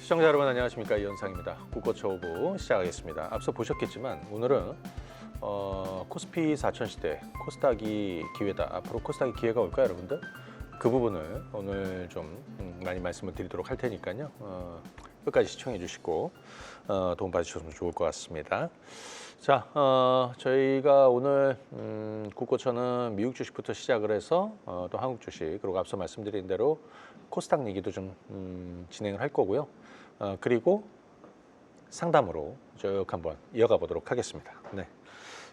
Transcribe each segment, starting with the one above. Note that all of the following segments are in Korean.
시청자 여러분 안녕하십니까, 이현상입니다. 국고초 오브 시작하겠습니다. 앞서 보셨겠지만 오늘은 코스피 4000 시대 코스닥이 기회다. 앞으로 코스닥이 기회가 올까요, 여러분들? 그 부분을 오늘 좀 많이 말씀을 드리도록 할 테니까요. 끝까지 시청해 주시고 도움 받으셨으면 좋을 것 같습니다. 자, 저희가 오늘 국고초는 미국 주식부터 시작을 해서 또 한국 주식, 그리고 앞서 말씀드린 대로 코스닥 얘기도 좀 진행을 할 거고요. 그리고 상담으로 쭉 한번 이어가 보도록 하겠습니다. 네.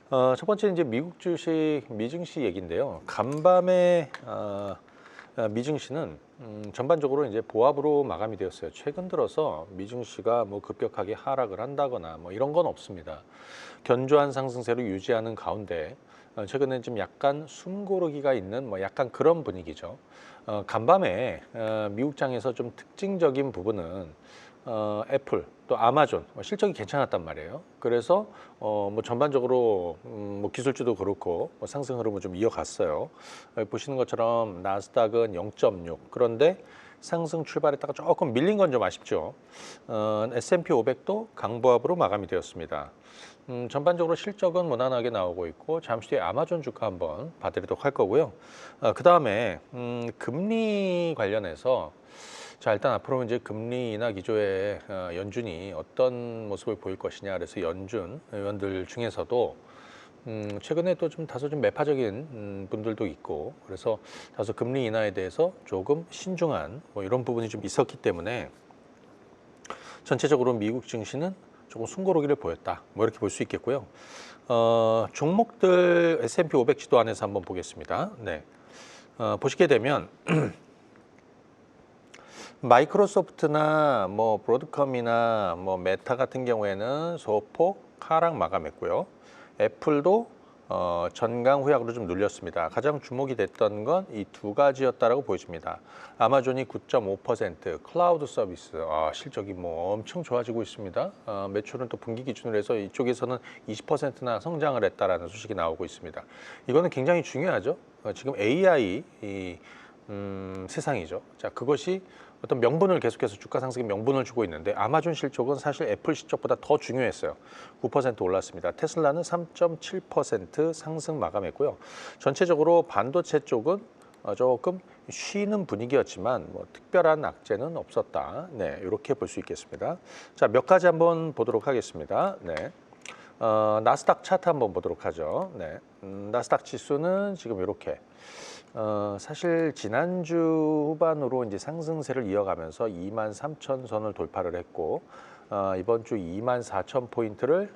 첫 번째 이제 미국 주식 미증시 얘기인데요. 간밤에 미증시는 전반적으로 이제 보합으로 마감이 되었어요. 최근 들어서 미증시가 뭐 급격하게 하락을 한다거나 뭐 이런 건 없습니다. 견조한 상승세를 유지하는 가운데 최근에 좀 약간 숨고르기가 있는 뭐 약간 그런 분위기죠. 간밤에 미국장에서 좀 특징적인 부분은 애플 또 아마존 실적이 괜찮았단 말이에요. 그래서 뭐 전반적으로 뭐 기술주도 그렇고 뭐 상승 흐름을 좀 이어갔어요. 보시는 것처럼 나스닥은 0.6, 그런데 상승 출발했다가 조금 밀린 건 좀 아쉽죠. S&P 500도 강보합으로 마감이 되었습니다. 전반적으로 실적은 무난하게 나오고 있고, 잠시 뒤에 아마존 주가 한번 봐드리도록 할 거고요. 그 다음에 금리 관련해서 자, 일단 앞으로 이제 금리 인하 기조의 연준이 어떤 모습을 보일 것이냐, 그래서 연준 의원들 중에서도 최근에 또 좀 다소 좀 매파적인 분들도 있고, 그래서 다소 금리 인하에 대해서 조금 신중한 뭐 이런 부분이 좀 있었기 때문에 전체적으로 미국 증시는 조금 숨고르기를 보였다, 뭐 이렇게 볼 수 있겠고요. 종목들 S&P 500 지도 안에서 한번 보겠습니다. 네, 보시게 되면 마이크로소프트나 뭐 브로드컴이나 뭐 메타 같은 경우에는 소폭 하락 마감했고요. 애플도 전강 후약으로 좀 눌렸습니다. 가장 주목이 됐던 건 이 두 가지였다라고 보여집니다. 아마존이 9.5%, 클라우드 서비스 실적이 뭐 엄청 좋아지고 있습니다. 매출은 또 분기 기준으로 해서 이쪽에서는 20%나 성장을 했다라는 소식이 나오고 있습니다. 이거는 굉장히 중요하죠. 지금 AI 세상이죠. 자, 그것이 어떤 명분을 계속해서 주가 상승에 명분을 주고 있는데, 아마존 실적은 사실 애플 실적보다 더 중요했어요. 9% 올랐습니다. 테슬라는 3.7% 상승 마감했고요. 전체적으로 반도체 쪽은 조금 쉬는 분위기였지만 뭐 특별한 악재는 없었다. 네, 이렇게 볼 수 있겠습니다. 자, 몇 가지 한번 보도록 하겠습니다. 네. 나스닥 차트 한번 보도록 하죠. 네. 나스닥 지수는 지금 이렇게 사실 지난주 후반으로 이제 상승세를 이어가면서 23,000선을 돌파를 했고, 이번 주 24,000포인트를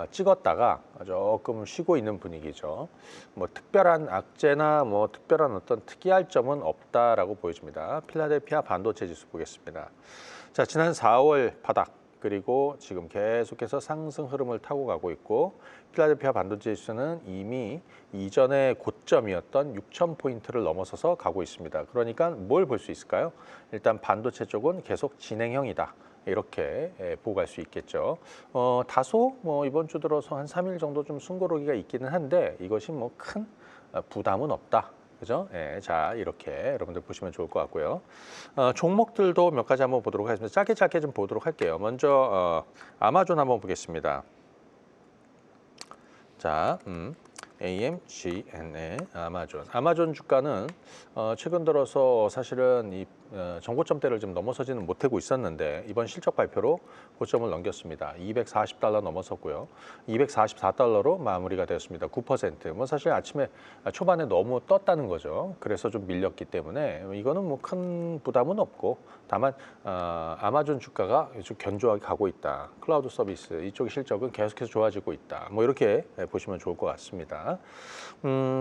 찍었다가 조금 쉬고 있는 분위기죠. 뭐 특별한 악재나 뭐 특별한 어떤 특이할 점은 없다라고 보여집니다. 필라델피아 반도체 지수 보겠습니다. 자, 지난 4월 바닥, 그리고 지금 계속해서 상승 흐름을 타고 가고 있고, 필라델피아 반도체 지수는 이미 이전의 고점이었던 6,000포인트를 넘어서서 가고 있습니다. 그러니까 뭘 볼 수 있을까요? 일단 반도체 쪽은 계속 진행형이다, 이렇게 보고 갈 수 있겠죠. 다소 뭐 이번 주 들어서 한 3일 정도 좀 숨고르기가 있기는 한데, 이것이 뭐 큰 부담은 없다. 그죠? 예, 자, 이렇게 여러분들 보시면 좋을 것 같고요. 종목들도 몇 가지 한번 보도록 하겠습니다. 짧게 좀 보도록 할게요. 먼저 아마존 한번 보겠습니다. 자, AMGN의 아마존 주가는 최근 들어서 사실은 이 정고점대를 좀 넘어서지는 못하고 있었는데, 이번 실적 발표로 고점을 넘겼습니다. 240달러 넘어섰고요. 244달러로 마무리가 되었습니다. 9%. 뭐 사실 아침에 초반에 너무 떴다는 거죠. 그래서 좀 밀렸기 때문에 이거는 뭐 큰 부담은 없고, 다만 아마존 주가가 좀 견조하게 가고 있다. 클라우드 서비스 이쪽 실적은 계속해서 좋아지고 있다. 뭐 이렇게 보시면 좋을 것 같습니다.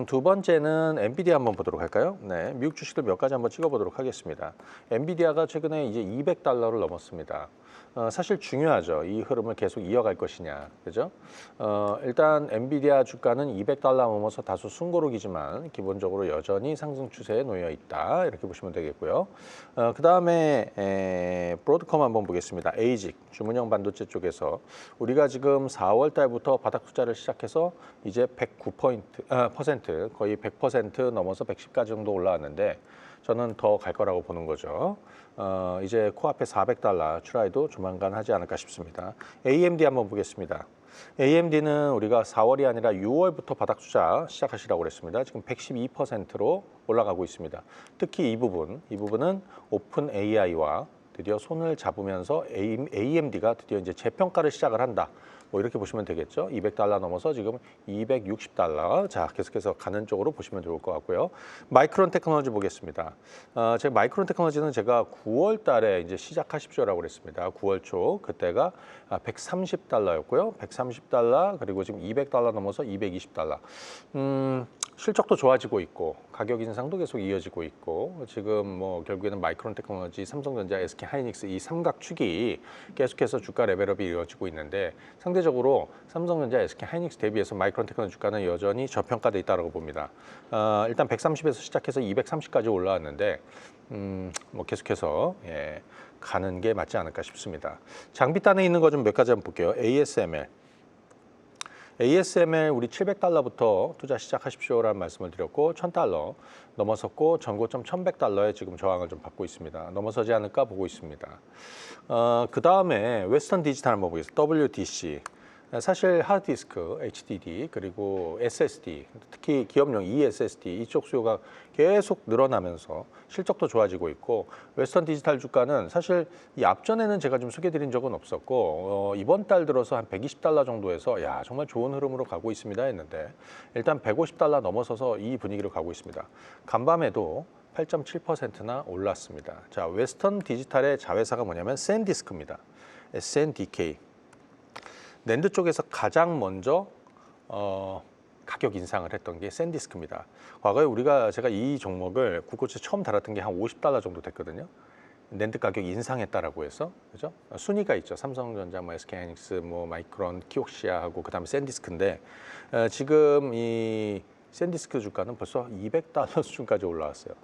두 번째는 엔비디아 한번 보도록 할까요? 네, 미국 주식들 몇 가지 한번 찍어보도록 하겠습니다. 엔비디아가 최근에 이제 200달러를 넘었습니다. 사실 중요하죠. 이 흐름을 계속 이어갈 것이냐, 그죠? 일단 엔비디아 주가는 200달러 넘어서 다소 숨고르기지만 기본적으로 여전히 상승 추세에 놓여 있다, 이렇게 보시면 되겠고요. 그 다음에 브로드컴 한번 보겠습니다. 에이직 주문형 반도체 쪽에서 우리가 지금 4월 달부터 바닥 투자를 시작해서 이제 109% 거의 100% 넘어서 110까지 정도 올라왔는데, 저는 더 갈 거라고 보는 거죠. 이제 코앞에 $400 추라이도 조만간 하지 않을까 싶습니다. AMD 한번 보겠습니다. AMD는 우리가 4월이 아니라 6월부터 바닥 투자 시작하시라고 그랬습니다. 지금 112%로 올라가고 있습니다. 특히 이 부분은 오픈 AI와 드디어 손을 잡으면서 AMD가 드디어 이제 재평가를 시작을 한다. 뭐 이렇게 보시면 되겠죠. $200 넘어서 지금 $260. 자, 계속해서 가는 쪽으로 보시면 좋을 것 같고요. 마이크론 테크놀로지 보겠습니다. 제가 마이크론 테크놀로지는 제가 9월 달에 이제 시작하십시오라고 그랬습니다. 9월 초 그때가 $130였고요. $130 그리고 지금 $200 넘어서 $220. 실적도 좋아지고 있고 가격 인상도 계속 이어지고 있고 지금 뭐 결국에는 마이크론 테크놀로지, 삼성전자, SK 하이닉스 이 삼각축이 계속해서 주가 레벨업이 이어지고 있는데 상대적으로 삼성전자, SK 하이닉스 대비해서 마이크론 테크놀로지 주가는 여전히 저평가돼 있다고 봅니다. 일단 130에서 시작해서 230까지 올라왔는데 뭐 계속해서 가는 게 맞지 않을까 싶습니다. 장비단에 있는 거 좀 몇 가지 한번 볼게요. ASML 우리 $700부터 투자 시작하십시오라는 말씀을 드렸고 $1000 넘어섰고 전고점 $1100에 지금 저항을 좀 받고 있습니다. 넘어서지 않을까 보고 있습니다. 그 다음에 웨스턴 디지털 한번 보겠습니다. WDC. 사실 하드디스크, HDD 그리고 SSD, 특히 기업용 eSSD 이쪽 수요가 계속 늘어나면서 실적도 좋아지고 있고 웨스턴 디지털 주가는 사실 이 앞전에는 제가 좀 소개드린 적은 없었고 이번 달 들어서 한 $120 정도에서 야 정말 좋은 흐름으로 가고 있습니다 했는데 일단 $150 넘어서서 이 분위기로 가고 있습니다. 간밤에도 8.7%나 올랐습니다. 자, 웨스턴 디지털의 자회사가 뭐냐면 샌디스크입니다. SNDK. 낸드 쪽에서 가장 먼저 가격 인상을 했던 게 샌디스크입니다. 과거에 제가 이 종목을 국고채 처음 달았던 게 한 $50 정도 됐거든요. 낸드 가격 인상했다라고 해서 그죠? 순위가 있죠. 삼성전자, 뭐 SK 하이닉스, 뭐 마이크론, 키옥시아하고 그다음에 샌디스크인데 지금 이 샌디스크 주가는 벌써 $200 수준까지 올라왔어요.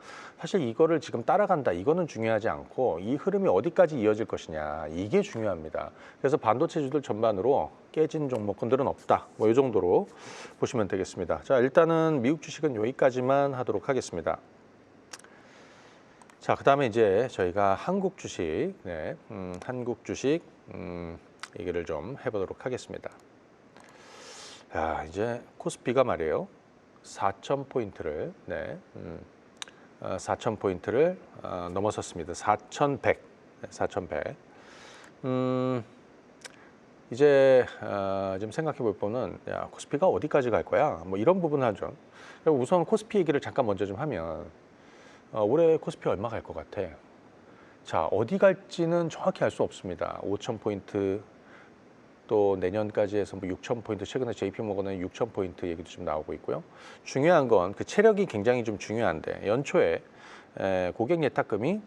사실 이거를 지금 따라간다 이거는 중요하지 않고 이 흐름이 어디까지 이어질 것이냐 이게 중요합니다. 그래서 반도체주들 전반으로 깨진 종목군들은 없다. 뭐 이 정도로 보시면 되겠습니다. 자, 일단은 미국 주식은 여기까지만 하도록 하겠습니다. 자, 그다음에 이제 저희가 한국 주식, 한국 주식 얘기를 좀 해보도록 하겠습니다. 자, 이제 코스피가 말이에요. 4,000포인트를 4,000포인트를 넘어섰습니다. 4,100. 이제 좀 생각해 볼 거는 야, 코스피가 어디까지 갈 거야? 뭐 이런 부분 하죠. 우선 코스피 얘기를 잠깐 먼저 좀 하면 올해 코스피 얼마 갈 것 같아? 자, 어디 갈지는 정확히 알 수 없습니다. 5,000포인트 또 내년까지 해서 뭐 6,000포인트, 최근에 JP모건은 6,000포인트 얘기도 좀 나오고 있고요. 중요한 건 그 체력이 굉장히 좀 중요한데 연초에 고객 예탁금이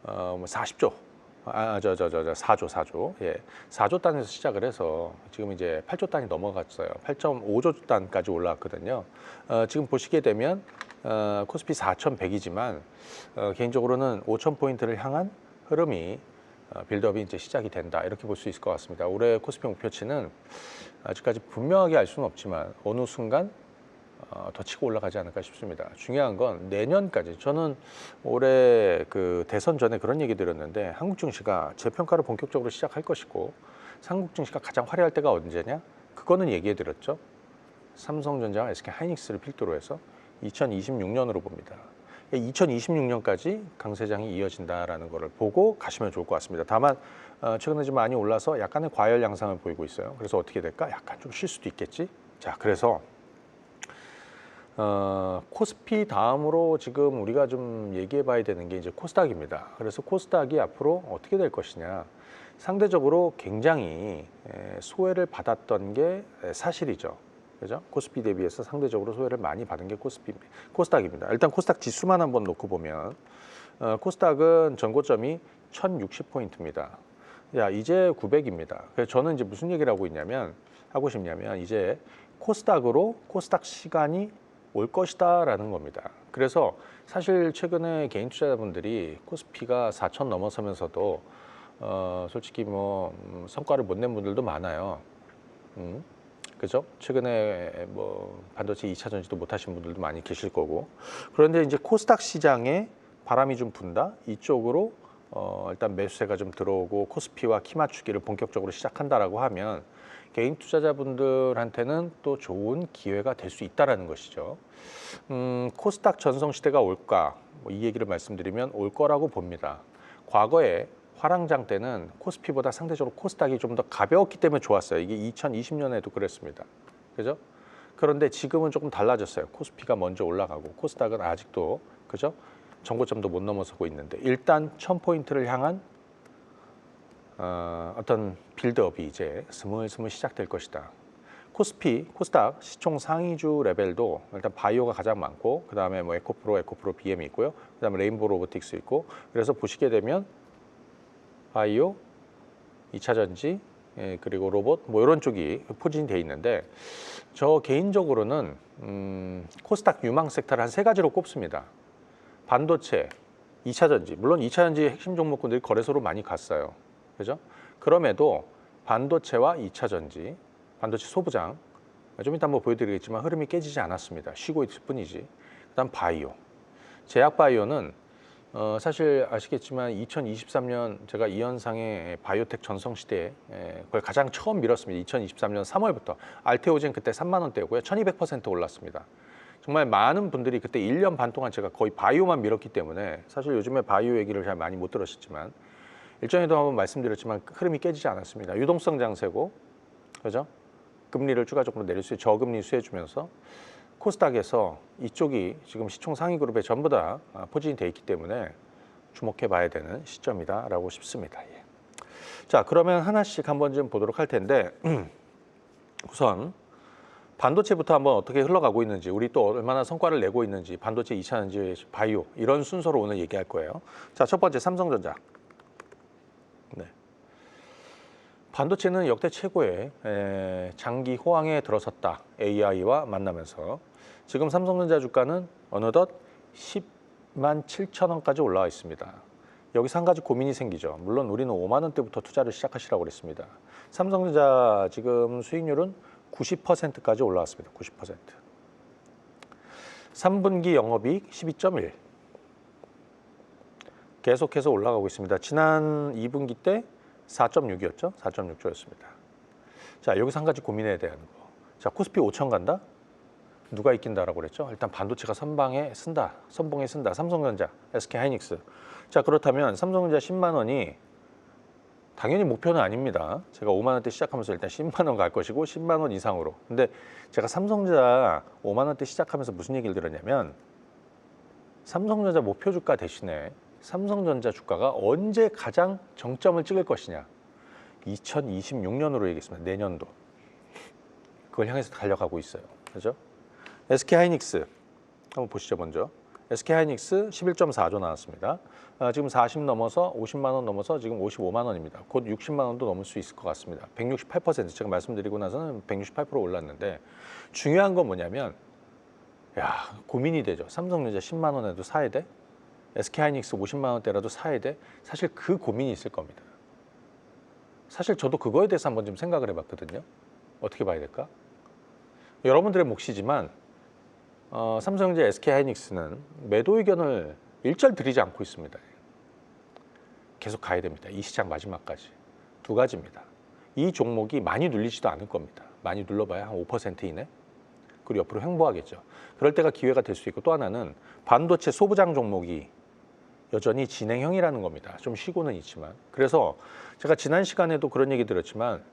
40조, 4조, 4조 단에서 시작을 해서 지금 이제 8조 단이 넘어갔어요. 8.5조 단까지 올라왔거든요. 지금 보시게 되면 코스피 4,100이지만 개인적으로는 5,000포인트를 향한 흐름이 빌드업이 이제 시작이 된다 이렇게 볼 수 있을 것 같습니다. 올해 코스피 목표치는 아직까지 분명하게 알 수는 없지만 어느 순간 더 치고 올라가지 않을까 싶습니다. 중요한 건 내년까지 저는 올해 그 대선 전에 그런 얘기 드렸는데 한국 증시가 재평가를 본격적으로 시작할 것이고 한국 증시가 가장 화려할 때가 언제냐? 그거는 얘기해 드렸죠. 삼성전자와 SK 하이닉스를 필두로 해서 2026년으로 봅니다. 2026년까지 강세장이 이어진다라는 것을 보고 가시면 좋을 것 같습니다. 다만 최근에 좀 많이 올라서 약간의 과열 양상을 보이고 있어요. 그래서 어떻게 될까? 약간 좀 쉴 수도 있겠지. 자, 그래서 코스피 다음으로 지금 우리가 좀 얘기해 봐야 되는 게 이제 코스닥입니다. 그래서 코스닥이 앞으로 어떻게 될 것이냐. 상대적으로 굉장히 소외를 받았던 게 사실이죠. 그죠? 코스피 대비해서 상대적으로 소외를 많이 받은 게 코스닥입니다. 일단 코스닥 지수만 한번 놓고 보면 코스닥은 전고점이 1,060포인트입니다. 야, 이제 900입니다. 그래서 저는 이제 무슨 얘기를 하고 싶냐면 이제 코스닥으로 코스닥 시간이 올 것이다라는 겁니다. 그래서 사실 최근에 개인 투자자분들이 코스피가 4,000 넘어서면서도 솔직히 뭐 성과를 못 낸 분들도 많아요. 그죠? 최근에 뭐 반도체 2차 전지도 못 하신 분들도 많이 계실 거고. 그런데 이제 코스닥 시장에 바람이 좀 분다. 이쪽으로 일단 매수세가 좀 들어오고 코스피와 키 맞추기를 본격적으로 시작한다라고 하면 개인 투자자분들한테는 또 좋은 기회가 될 수 있다라는 것이죠. 코스닥 전성시대가 올까? 이 얘기를 말씀드리면 올 거라고 봅니다. 과거에 화랑장 때는 코스피보다 상대적으로 코스닥이 좀 더 가벼웠기 때문에 좋았어요. 이게 2020년에도 그랬습니다. 그죠? 그런데 지금은 조금 달라졌어요. 코스피가 먼저 올라가고 코스닥은 아직도 그죠? 정고점도 못 넘어서고 있는데 일단 1000포인트를 향한 어떤 빌드업이 이제 스물스물 시작될 것이다. 코스닥 시총 상위주 레벨도 일단 바이오가 가장 많고 그 다음에 뭐 에코프로 BM이 있고요. 그 다음에 레인보우 로보틱스 있고 그래서 보시게 되면 바이오, 2차전지, 그리고 로봇 뭐 이런 쪽이 포진이 돼 있는데 저 개인적으로는 코스닥 유망 섹터를 한 3가지로 꼽습니다. 반도체, 2차전지 물론 2차전지 핵심 종목군들이 거래소로 많이 갔어요. 그죠? 그럼에도 반도체와 2차전지, 반도체 소부장 좀 이따 한번 보여드리겠지만 흐름이 깨지지 않았습니다. 쉬고 있을 뿐이지. 그다음 바이오, 제약바이오는 사실 아시겠지만 2023년 제가 이현상의 바이오텍 전성시대에 그걸 가장 처음 밀었습니다. 2023년 3월부터 알테오젠 그때 3만 원대였고요. 1200% 올랐습니다. 정말 많은 분들이 그때 1년 반 동안 제가 거의 바이오만 밀었기 때문에 사실 요즘에 바이오 얘기를 잘 많이 못 들으셨지만 일전에도 한번 말씀드렸지만 흐름이 깨지지 않았습니다. 유동성 장세고 그죠? 금리를 추가적으로 내릴 수 저금리 수혜주면서 코스닥에서 이쪽이 지금 시총 상위 그룹에 전부 다 포진이 돼 있기 때문에 주목해 봐야 되는 시점이다라고 싶습니다. 예. 자, 그러면 하나씩 한번 좀 보도록 할 텐데 우선 반도체부터 한번 어떻게 흘러가고 있는지 우리 또 얼마나 성과를 내고 있는지 반도체, 2차전지, 바이오 이런 순서로 오늘 얘기할 거예요. 자, 첫 번째 삼성전자. 네. 반도체는 역대 최고의 장기 호황에 들어섰다. AI와 만나면서 지금 삼성전자 주가는 어느덧 10만 7천 원까지 올라와 있습니다. 여기서 한 가지 고민이 생기죠. 물론 우리는 5만 원대부터 투자를 시작하시라고 그랬습니다. 삼성전자 지금 수익률은 90%까지 올라왔습니다. 90%. 3분기 영업이익 12.1. 계속해서 올라가고 있습니다. 지난 2분기 때 4.6이었죠. 4.6조였습니다. 자, 여기서 한 가지 고민해야 되는 거. 자, 코스피 5천 간다? 누가 이긴다라고 그랬죠? 일단 반도체가 선봉에 쓴다. 삼성전자, SK하이닉스. 자, 그렇다면 삼성전자 10만 원이 당연히 목표는 아닙니다. 제가 5만 원대 시작하면서 일단 10만 원 갈 것이고 10만 원 이상으로. 근데 제가 삼성전자 5만 원대 시작하면서 무슨 얘기를 들었냐면 삼성전자 목표 주가 대신에 삼성전자 주가가 언제 가장 정점을 찍을 것이냐. 2026년으로 얘기했습니다. 내년도. 그걸 향해서 달려가고 있어요. 그죠? SK하이닉스 한번 보시죠. 먼저. SK하이닉스 11.4조 나왔습니다. 지금 40 넘어서 50만 원 넘어서 지금 55만 원입니다. 곧 60만 원도 넘을 수 있을 것 같습니다. 168% 제가 말씀드리고 나서는 168% 올랐는데 중요한 건 뭐냐면 고민이 되죠. 삼성전자 10만 원에도 사야 돼? SK하이닉스 50만 원대라도 사야 돼? 사실 그 고민이 있을 겁니다. 사실 저도 그거에 대해서 한번 좀 생각을 해봤거든요. 어떻게 봐야 될까? 여러분들의 몫이지만 삼성전자, SK하이닉스는 매도 의견을 일절 드리지 않고 있습니다. 계속 가야 됩니다. 이 시장 마지막까지. 두 가지입니다. 이 종목이 많이 눌리지도 않을 겁니다. 많이 눌러봐야 한 5% 이내. 그리고 옆으로 횡보하겠죠. 그럴 때가 기회가 될 수 있고 또 하나는 반도체 소부장 종목이 여전히 진행형이라는 겁니다. 좀 쉬고는 있지만. 그래서 제가 지난 시간에도 그런 얘기 드렸지만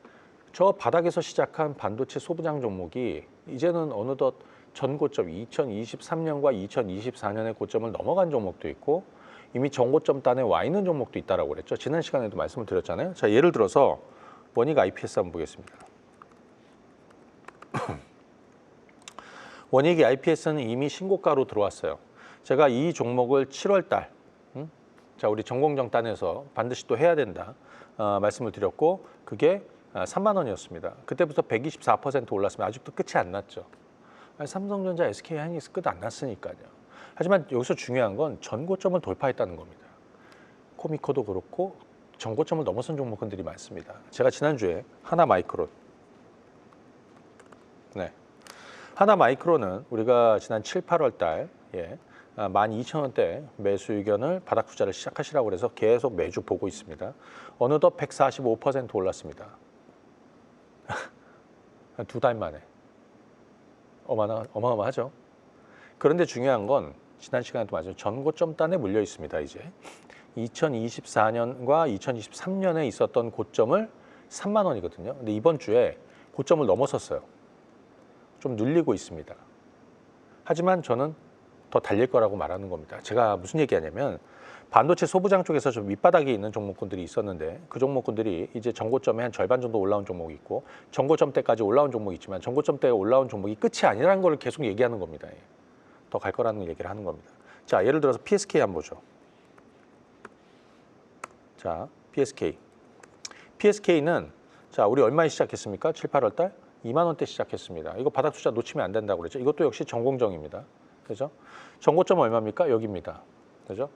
저 바닥에서 시작한 반도체 소부장 종목이 이제는 어느덧 전 고점 2023년과 2024년의 고점을 넘어간 종목도 있고 이미 전고점 단에 와 있는 종목도 있다라고 그랬죠. 지난 시간에도 말씀을 드렸잖아요. 자, 예를 들어서 원익 IPS 한번 보겠습니다. 원익이 IPS는 이미 신고가로 들어왔어요. 제가 이 종목을 7월 달 자, 우리 전공정단에서 반드시 또 해야 된다 말씀을 드렸고 그게 3만 원이었습니다. 그때부터 124% 올랐으면 아직도 끝이 안 났죠. 삼성전자, SK하이닉스 끝 안 났으니까요. 하지만 여기서 중요한 건 전고점을 돌파했다는 겁니다. 코미코도 그렇고 전고점을 넘어선 종목들이 많습니다. 제가 지난주에 하나마이크론, 하나마이크론은 우리가 지난 7, 8월 달 12,000원대 매수 의견을 바닥 투자를 시작하시라고 그래서 계속 매주 보고 있습니다. 어느덧 145% 올랐습니다. 한 2달 만에. 어마어마하죠. 그런데 중요한 건 지난 시간에도 말씀 전고점단에 물려 있습니다. 이제 2024년과 2023년에 있었던 고점을 3만 원이거든요. 근데 이번 주에 고점을 넘어섰어요. 좀 눌리고 있습니다. 하지만 저는 더 달릴 거라고 말하는 겁니다. 제가 무슨 얘기하냐면 반도체 소부장 쪽에서 좀 밑바닥에 있는 종목군들이 있었는데 그 종목군들이 이제 전고점에 한 절반 정도 올라온 종목이 있고 전고점 때까지 올라온 종목이 있지만 전고점 때 올라온 종목이 끝이 아니라는 걸 계속 얘기하는 겁니다. 더 갈 거라는 얘기를 하는 겁니다. 자, 예를 들어서 PSK 한번 보죠. 자, PSK. PSK는 자, 우리 얼마에 시작했습니까? 7, 8월 달 2만 원대 시작했습니다. 이거 바닥 투자 놓치면 안 된다고 그랬죠. 이것도 역시 전공정입니다. 그죠? 전고점 얼마입니까? 여기입니다. 그죠?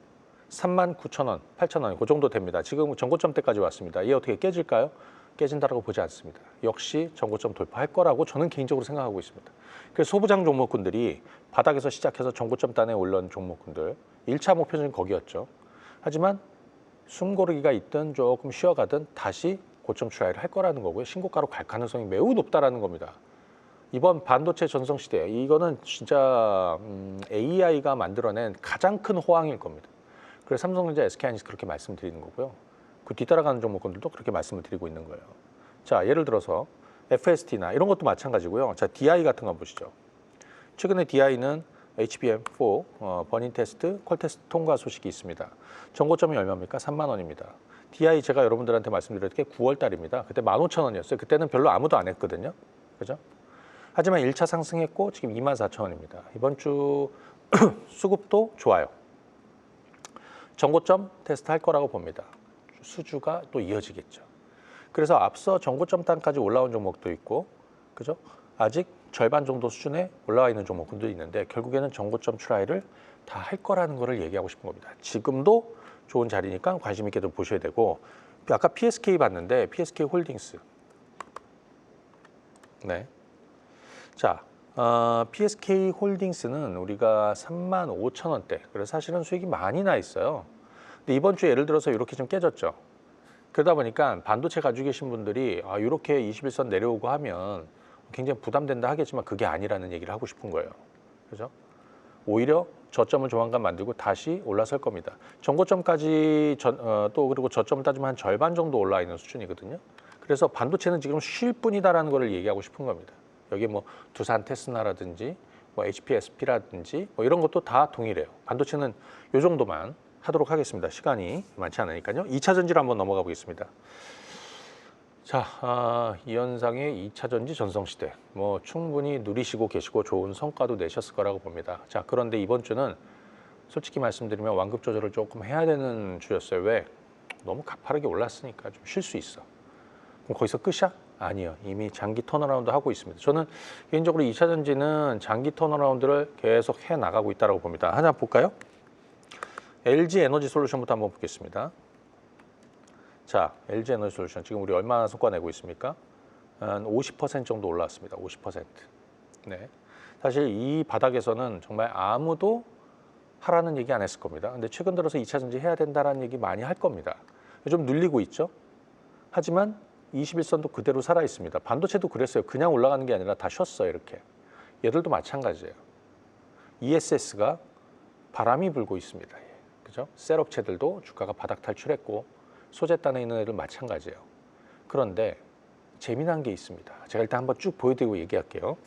39,000원, 8,000원 그 정도 됩니다. 지금 전고점 때까지 왔습니다. 이게 어떻게 깨질까요? 깨진다라고 보지 않습니다. 역시 전고점 돌파할 거라고 저는 개인적으로 생각하고 있습니다. 그래서 소부장 종목군들이 바닥에서 시작해서 전고점 단에 올라온 종목군들 1차 목표는 거기였죠. 하지만 숨고르기가 있든 조금 쉬어가든 다시 고점 추가를 할 거라는 거고요. 신고가로 갈 가능성이 매우 높다라는 겁니다. 이번 반도체 전성시대 이거는 진짜 AI가 만들어낸 가장 큰 호황일 겁니다. 그래서 삼성전자, SK하이닉스 그렇게 말씀드리는 거고요. 그 뒤따라가는 종목군들도 그렇게 말씀을 드리고 있는 거예요. 자, 예를 들어서 FST나 이런 것도 마찬가지고요. 자, DI 같은 거 보시죠. 최근에 DI는 HBM4 버닝 테스트, 퀄 테스트 통과 소식이 있습니다. 전고점이 얼마입니까? 3만 원입니다. DI 제가 여러분들한테 말씀드렸던 게 9월 달입니다. 그때 15,000원이었어요. 그때는 별로 아무도 안 했거든요. 그죠? 하지만 1차 상승했고 지금 24,000원입니다. 이번 주 수급도 좋아요. 전고점 테스트 할 거라고 봅니다. 수주가 또 이어지겠죠. 그래서 앞서 전고점 단까지 올라온 종목도 있고, 그죠? 아직 절반 정도 수준에 올라와 있는 종목들도 있는데 결국에는 전고점 트라이를 다 할 거라는 거를 얘기하고 싶은 겁니다. 지금도 좋은 자리니까 관심 있게 좀 보셔야 되고, 아까 PSK 봤는데 PSK 홀딩스. 네. 자, PSK 홀딩스는 우리가 35,000원대. 그래서 사실은 수익이 많이 나 있어요. 근데 이번 주에 예를 들어서 이렇게 좀 깨졌죠. 그러다 보니까 반도체 가지고 계신 분들이 이렇게 21선 내려오고 하면 굉장히 부담된다 하겠지만 그게 아니라는 얘기를 하고 싶은 거예요. 그죠? 오히려 저점을 조만간 만들고 다시 올라설 겁니다. 전고점까지 또 그리고 저점을 따지면 한 절반 정도 올라 있는 수준이거든요. 그래서 반도체는 지금 쉴 뿐이다라는 거를 얘기하고 싶은 겁니다. 여기 뭐 두산 테스나라든지 뭐 HPSP라든지 뭐 이런 것도 다 동일해요. 반도체는 이 정도만 하도록 하겠습니다. 시간이 많지 않으니까요. 2차 전지로 한번 넘어가 보겠습니다. 자, 이현상의 2차 전지 전성시대 뭐 충분히 누리시고 계시고 좋은 성과도 내셨을 거라고 봅니다. 자, 그런데 이번 주는 솔직히 말씀드리면 완급 조절을 조금 해야 되는 주였어요. 왜? 너무 가파르게 올랐으니까 좀 쉴 수 있어. 그럼 거기서 끝이야? 아니요. 이미 장기 턴어라운드 하고 있습니다. 저는 개인적으로 2차 전지는 장기 턴어라운드를 계속 해나가고 있다고 봅니다. 하나 볼까요? LG 에너지 솔루션부터 한번 보겠습니다. 자, LG 에너지 솔루션 지금 우리 얼마나 성과 내고 있습니까? 한 50% 정도 올라왔습니다. 50%. 네. 사실 이 바닥에서는 정말 아무도 하라는 얘기 안 했을 겁니다. 근데 최근 들어서 2차 전지 해야 된다라는 얘기 많이 할 겁니다. 좀 눌리고 있죠. 하지만 21선도 그대로 살아 있습니다. 반도체도 그랬어요. 그냥 올라가는 게 아니라 다 쉬었어요. 이렇게. 얘들도 마찬가지예요. ESS가 바람이 불고 있습니다. 그죠? 셀 업체들도 주가가 바닥 탈출했고 소재단에 있는 애들 마찬가지예요. 그런데 재미난 게 있습니다. 제가 일단 한번 쭉 보여드리고 얘기할게요.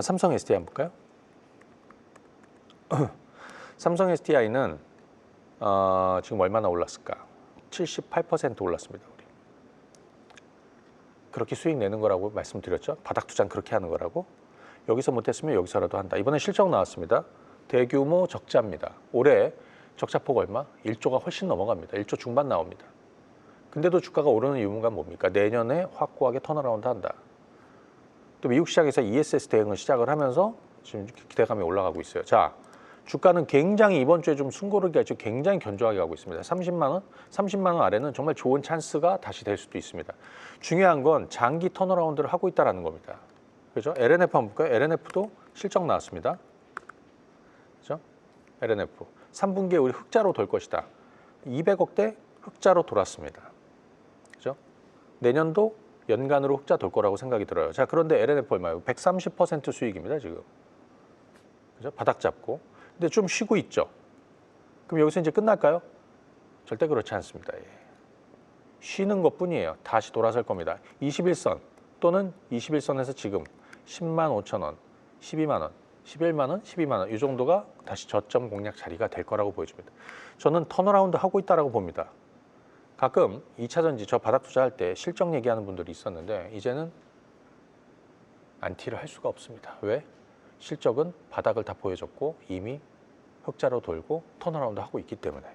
삼성 SDI 한번 볼까요? 삼성 SDI는 지금 얼마나 올랐을까? 78% 올랐습니다. 우리. 그렇게 수익 내는 거라고 말씀드렸죠. 바닥 투자는 그렇게 하는 거라고. 여기서 못했으면 여기서라도 한다. 이번에 실적 나왔습니다. 대규모 적자입니다. 올해 적자폭 얼마? 1조가 훨씬 넘어갑니다. 1조 중반 나옵니다. 근데도 주가가 오르는 이유가 뭡니까? 내년에 확고하게 턴어라운드 한다. 또 미국 시장에서 ESS 대응을 시작을 하면서 지금 기대감이 올라가고 있어요. 자, 주가는 굉장히 이번 주에 좀 숨고르기가 있죠. 굉장히 견조하게 가고 있습니다. 30만 원? 30만 원 아래는 정말 좋은 찬스가 다시 될 수도 있습니다. 중요한 건 장기 턴어라운드를 하고 있다는 겁니다. 그죠? LNF 한번 볼까요? LNF도 실적 나왔습니다. 그죠? LNF. 3분기에 우리 흑자로 돌 것이다. 200억대 흑자로 돌았습니다. 그죠? 내년도 연간으로 흑자 돌 거라고 생각이 들어요. 자, 그런데 LNF 얼마예요? 130% 수익입니다, 지금. 그죠? 바닥 잡고. 근데 좀 쉬고 있죠. 그럼 여기서 이제 끝날까요? 절대 그렇지 않습니다. 예. 쉬는 것뿐이에요. 다시 돌아설 겁니다. 21선 또는 21선에서 지금 10만 5천 원, 12만 원, 11만 원, 12만 원 이 정도가 다시 저점 공략 자리가 될 거라고 보여집니다. 저는 턴어라운드 하고 있다라고 봅니다. 가끔 2차전지 저 바닥 투자할 때 실적 얘기하는 분들이 있었는데 이제는 안티를 할 수가 없습니다. 왜? 실적은 바닥을 다 보여줬고 이미 흑자로 돌고 턴어라운드 하고 있기 때문에.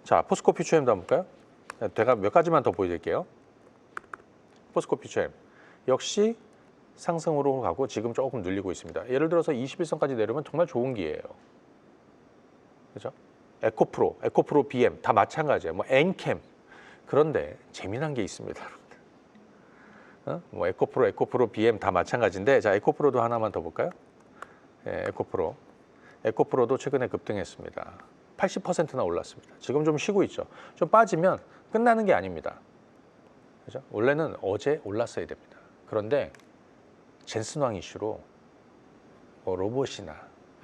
자, 포스코 퓨처엠도 한번 볼까요? 제가 몇 가지만 더 보여드릴게요. 포스코 퓨처엠 역시 상승으로 가고 지금 조금 눌리고 있습니다. 예를 들어서 21선까지 내려면 정말 좋은 기회예요. 그렇죠? 에코프로 BM 다 마찬가지예요. 뭐 엔캠. 그런데 재미난 게 있습니다. 뭐 에코프로 BM 다 마찬가지인데 자, 에코프로도 하나만 더 볼까요? 예, 에코프로도 최근에 급등했습니다. 80%나 올랐습니다. 지금 좀 쉬고 있죠. 좀 빠지면 끝나는 게 아닙니다. 그죠? 원래는 어제 올랐어야 됩니다. 그런데 젠슨왕 이슈로 뭐 로봇이나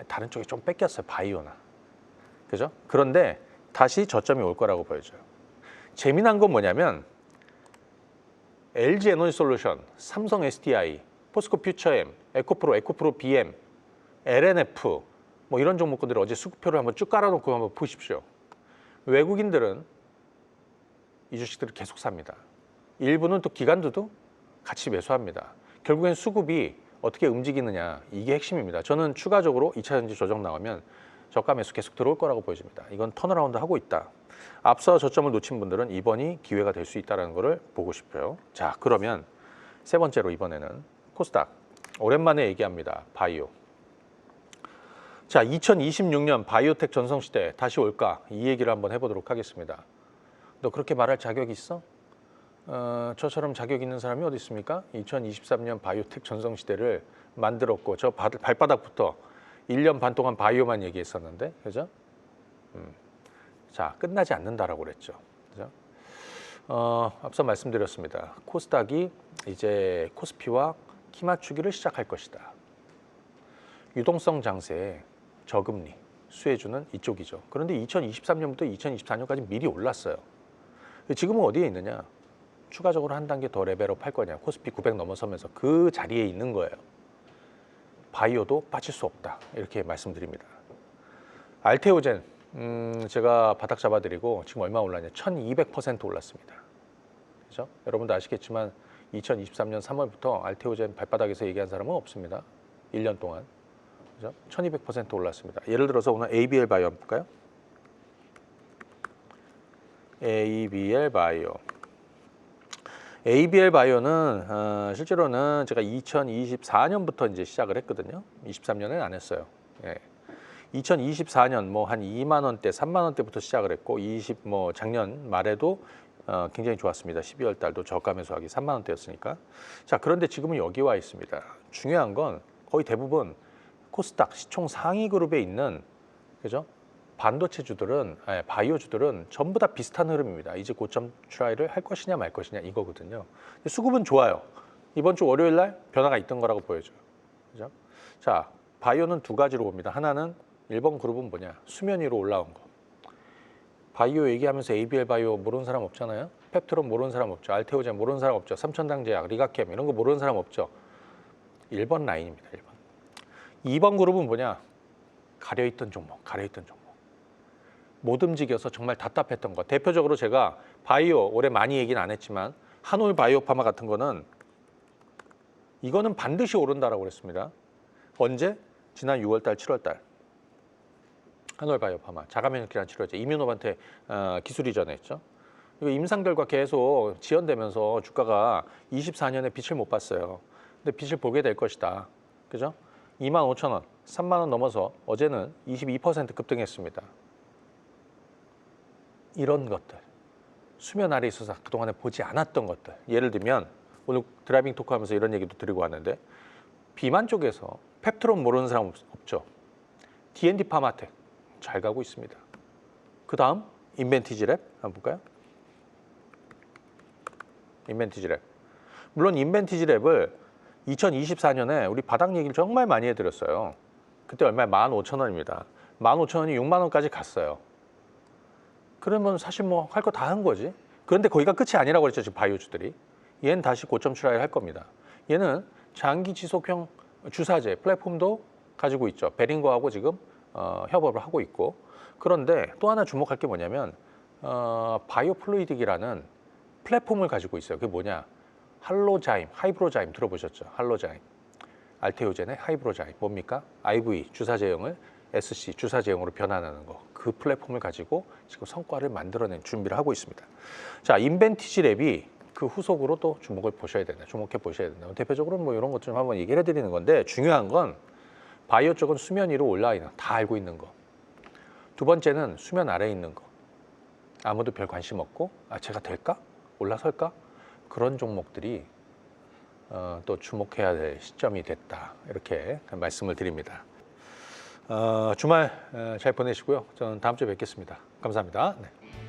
다른 쪽에 좀 뺏겼어요. 바이오나. 그죠? 그런데 다시 저점이 올 거라고 보여져요. 재미난 건 뭐냐면 LG 에너지솔루션, 삼성 SDI, 포스코 퓨처엠, 에코프로 BM, LNF 뭐 이런 종목들을 어제 수급표를 한번 쭉 깔아놓고 한번 보십시오. 외국인들은 이 주식들을 계속 삽니다. 일부는 또 기관들도 같이 매수합니다. 결국엔 수급이 어떻게 움직이느냐 이게 핵심입니다. 저는 추가적으로 2차전지 조정 나오면 저가 매수 계속 들어올 거라고 보여집니다. 이건 턴어라운드 하고 있다. 앞서 저점을 놓친 분들은 이번이 기회가 될 수 있다는 것을 보고 싶어요. 자, 그러면 세 번째로 이번에는 코스닥. 오랜만에 얘기합니다. 바이오. 자, 2026년 바이오텍 전성시대 다시 올까? 이 얘기를 한번 해보도록 하겠습니다. 너 그렇게 말할 자격 있어? 저처럼 자격 있는 사람이 어디 있습니까? 2023년 바이오텍 전성시대를 만들었고 저 발바닥부터 1년 반 동안 바이오만 얘기했었는데, 그죠? 자, 끝나지 않는다라고 그랬죠. 그죠? 앞서 말씀드렸습니다. 코스닥이 이제 코스피와 키 맞추기를 시작할 것이다. 유동성 장세에 저금리 수혜주는 이쪽이죠. 그런데 2023년부터 2024년까지 미리 올랐어요. 지금은 어디에 있느냐? 추가적으로 한 단계 더 레벨업 할 거냐? 코스피 900 넘어서면서 그 자리에 있는 거예요. 바이오도 빠질 수 없다. 이렇게 말씀드립니다. 알테오젠 제가 바닥 잡아드리고 지금 얼마 올랐냐? 1200% 올랐습니다. 그죠? 여러분도 아시겠지만 2023년 3월부터 알테오젠 발바닥에서 얘기한 사람은 없습니다. 1년 동안. 그죠? 1200% 올랐습니다. 예를 들어서 오늘 ABL 바이오 한번 볼까요? ABL 바이오는 실제로는 제가 2024년부터 이제 시작을 했거든요. 23년에는 안 했어요. 예. 2024년 뭐 한 2만 원대, 3만 원대부터 시작을 했고 뭐 작년 말에도 굉장히 좋았습니다. 12월 달도 저가 매수하기 3만 원대였으니까. 자, 그런데 지금은 여기 와 있습니다. 중요한 건 거의 대부분 코스닥 시총 상위 그룹에 있는 그죠? 반도체주들은 바이오주들은 전부 다 비슷한 흐름입니다. 이제 고점 트라이를 할 것이냐 말 것이냐 이거거든요. 수급은 좋아요. 이번 주 월요일 날 변화가 있던 거라고 보여져요. 그죠? 자, 바이오는 두 가지로 봅니다. 하나는 1번 그룹은 뭐냐? 수면 위로 올라온 거. 바이오 얘기하면서 ABL 바이오 모르는 사람 없잖아요. 펩트론 모르는 사람 없죠. 알테오젠 모르는 사람 없죠. 삼천당제약, 리가캠 이런 거 모르는 사람 없죠. 1번 라인입니다. 1번. 2번 그룹은 뭐냐? 가려있던 종목. 못 움직여서 정말 답답했던 거. 대표적으로 제가 바이오 올해 많이 얘기는 안 했지만 한올 바이오파마 같은 거는 이거는 반드시 오른다라고 그랬습니다. 언제? 지난 6월달, 7월달. 한올 바이오파마 자가면역질환 치료제 이뮤노반테 기술 이전했죠. 이거 임상 결과 계속 지연되면서 주가가 24년에 빛을 못 봤어요. 근데 빛을 보게 될 것이다. 그죠? 25,000원, 3만 원 넘어서 어제는 22% 급등했습니다. 이런 것들, 수면 아래 있어서 그동안에 보지 않았던 것들. 예를 들면 오늘 드라이빙 토크하면서 이런 얘기도 드리고 왔는데 비만 쪽에서 펩트론 모르는 사람 없죠. D&D 파마텍 잘 가고 있습니다. 그 다음 인벤티지랩 한번 볼까요? 인벤티지랩. 물론 인벤티지랩을 2024년에 우리 바닥 얘기를 정말 많이 해드렸어요. 그때 얼마에 15,000원입니다. 15,000원이 6만 원까지 갔어요. 그러면 사실 뭐 할 거 다 한 거지. 그런데 거기가 끝이 아니라고 그랬죠, 지금 바이오주들이. 얘는 다시 고점 출하를 할 겁니다. 얘는 장기 지속형 주사제 플랫폼도 가지고 있죠. 베링거하고 지금 협업을 하고 있고. 그런데 또 하나 주목할 게 뭐냐면 바이오플루이딕이라는 플랫폼을 가지고 있어요. 그게 뭐냐? 할로자임, 하이브로자임 들어보셨죠? 할로자임. 알테오젠의 하이브로자임. 뭡니까? IV 주사제형을 SC 주사제형으로 변환하는 거. 그 플랫폼을 가지고 지금 성과를 만들어낸 준비를 하고 있습니다. 자, 인벤티지랩이 그 후속으로 또 주목해 보셔야 된다. 대표적으로 뭐 이런 것 좀 한번 얘기를 해드리는 건데 중요한 건 바이오 쪽은 수면 위로 올라 있는 다 알고 있는 거. 두 번째는 수면 아래에 있는 거. 아무도 별 관심 없고 제가 될까? 올라설까? 그런 종목들이 또 주목해야 될 시점이 됐다. 이렇게 말씀을 드립니다. 주말 잘 보내시고요. 저는 다음 주에 뵙겠습니다. 감사합니다. 네.